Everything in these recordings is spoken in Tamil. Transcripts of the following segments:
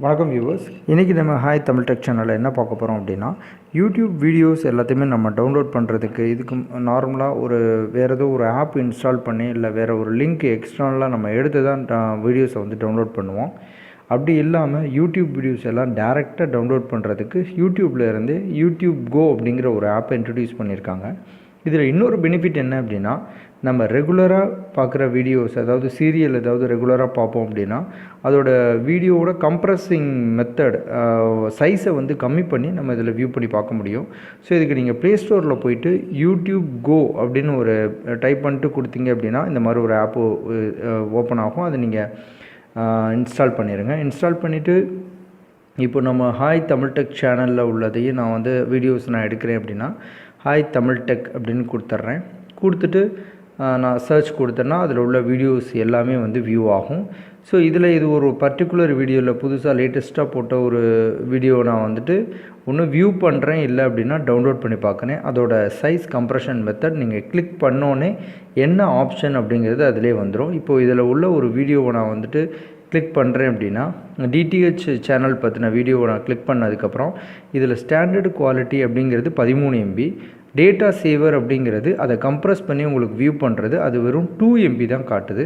வணக்கம் வியூவர்ஸ். இன்றைக்கி நம்ம ஹாய் தமிழ் டெக் சேனலில் என்ன பார்க்க போகிறோம் அப்படின்னா, யூடியூப் வீடியோஸ் எல்லாத்தையுமே நம்ம டவுன்லோட் பண்ணுறதுக்கு இதுக்கு நார்மலாக வேறு ஏதோ ஒரு ஆப் இன்ஸ்டால் பண்ணி இல்லை வேறு ஒரு லிங்க் எக்ஸ்டர்னலாக நம்ம எடுத்து தான் வீடியோஸை டவுன்லோட் பண்ணுவோம். அப்படி இல்லாமல் யூடியூப் வீடியோஸ் எல்லாம் டேரெக்டாக டவுன்லோட் பண்ணுறதுக்கு யூடியூப்பில் இருந்து யூடியூப் கோ அப்படிங்கிற ஒரு ஆப்பை இன்ட்ரடியூஸ் பண்ணியிருக்காங்க. இதில் இன்னொரு பெனிஃபிட் என்ன அப்படின்னா, நம்ம ரெகுலராக பார்க்குற வீடியோஸ், அதாவது சீரியல் ஏதாவது ரெகுலராக பார்ப்போம் அப்படின்னா அதோட வீடியோவோட கம்ப்ரஸிங் மெத்தட் சைஸை கம்மி பண்ணி நம்ம இதில் வியூ பண்ணி பார்க்க முடியும். ஸோ இதுக்கு நீங்கள் ப்ளே ஸ்டோரில் போயிட்டு யூடியூப் கோ அப்படின்னு ஒரு டைப் பண்ணிட்டு கொடுத்தீங்க அப்படின்னா இந்த மாதிரி ஒரு ஆப்பு ஓப்பன் ஆகும். அதை நீங்கள் இன்ஸ்டால் பண்ணிடுங்க. இன்ஸ்டால் பண்ணிவிட்டு இப்போ நம்ம ஹாய் தமிழ் டெக் சேனலில் உள்ளதையும் நான் வீடியோஸ் நான் எடுக்கிறேன் அப்படின்னா ஹாய் தமிழ் டெக் அப்படின்னு கொடுத்துட்றேன். கொடுத்துட்டு நான் சர்ச் கொடுத்தேன்னா அதில் உள்ள வீடியோஸ் எல்லாமே வியூ ஆகும். ஸோ இதில் இது ஒரு பர்டிகுலர் வீடியோவில் புதுசாக லேட்டஸ்ட்டாக போட்ட ஒரு வீடியோ நான் ஒன்று வியூ பண்ணுறேன், இல்லை அப்படின்னா டவுன்லோட் பண்ணி பார்க்குறேன். அதோட சைஸ் கம்ப்ரெஷன் மெத்தட் நீங்கள் கிளிக் பண்ணோன்னே என்ன ஆப்ஷன் அப்படிங்கிறது அதிலே வந்துடும். இப்போது இதில் உள்ள ஒரு வீடியோவை நான் கிளிக் பண்ணுறேன் அப்படின்னா டிடிஹெச் சேனல் பற்றின வீடியோவை நான் கிளிக் பண்ணதுக்கப்புறம் இதில் ஸ்டாண்டர்டு குவாலிட்டி அப்படிங்கிறது 13 MB, டேட்டா சேவர் அப்படிங்கிறது அதை கம்ப்ரஸ் பண்ணி உங்களுக்கு வியூ பண்ணுறது அது வெறும் 2 MB தான் காட்டுது.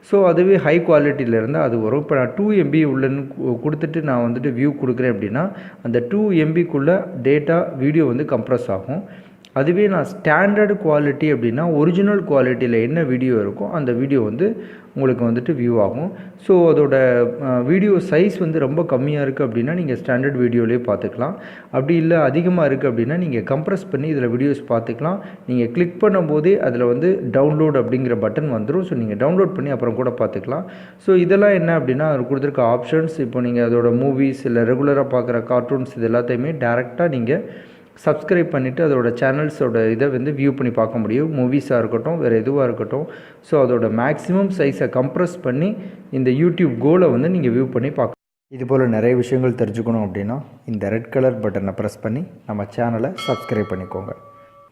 ஸோ அதுவே ஹை குவாலிட்டியிலேருந்து அது வரும். இப்போ நான் 2 MB உள்ளன்னு கொடுத்துட்டு நான் வியூ கொடுக்குறேன் அப்படின்னா அந்த 2 MBக்குள்ளே டேட்டா வீடியோ கம்ப்ரஸ் ஆகும். அதுவே நான் ஸ்டாண்டர்டு குவாலிட்டி அப்படின்னா ஒரிஜினல் குவாலிட்டியில் என்ன வீடியோ இருக்கோ அந்த வீடியோ உங்களுக்கு வியூ ஆகும். ஸோ அதோட வீடியோ சைஸ் ரொம்ப கம்மியாக இருக்குது அப்படின்னா நீங்கள் ஸ்டாண்டர்ட் வீடியோலேயே பார்த்துக்கலாம். அப்படி இல்லை அதிகமாக இருக்குது அப்படின்னா நீங்கள் கம்ப்ரஸ் பண்ணி இதில் வீடியோஸ் பார்த்துக்கலாம். நீங்கள் கிளிக் பண்ணும்போதே அதில் டவுன்லோட் அப்படிங்கிற பட்டன் வந்துடும். ஸோ நீங்கள் டவுன்லோட் பண்ணி அப்புறம் கூட பார்த்துக்கலாம். ஸோ இதெல்லாம் என்ன அப்படின்னா அது கொடுத்துருக்க ஆப்ஷன்ஸ். இப்போ நீங்கள் அதோட மூவிஸ் இல்லை ரெகுலராக பார்க்குற கார்ட்டூன்ஸ் இது எல்லாத்தையுமே டேரெக்டாக நீங்கள் சப்ஸ்கிரைப் பண்ணிவிட்டு அதோட சேனல்ஸோட இதை வியூ பண்ணி பார்க்க முடியும். மூவிஸாக இருக்கட்டும், வேறு எதுவாக இருக்கட்டும். ஸோ அதோட மேக்ஸிமம் சைஸை கம்ப்ரஸ் பண்ணி இந்த யூடியூப் கோவில் நீங்கள் வியூ பண்ணி பார்க்க. இதுபோல் நிறைய விஷயங்கள் தெரிஞ்சுக்கணும் அப்படின்னா இந்த ரெட் கலர் பட்டனை ப்ரெஸ் பண்ணி நம்ம சேனலை சப்ஸ்கிரைப் பண்ணிக்கோங்க.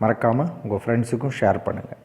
மறக்காமல் உங்கள் ஃப்ரெண்ட்ஸுக்கும் ஷேர் பண்ணுங்கள்.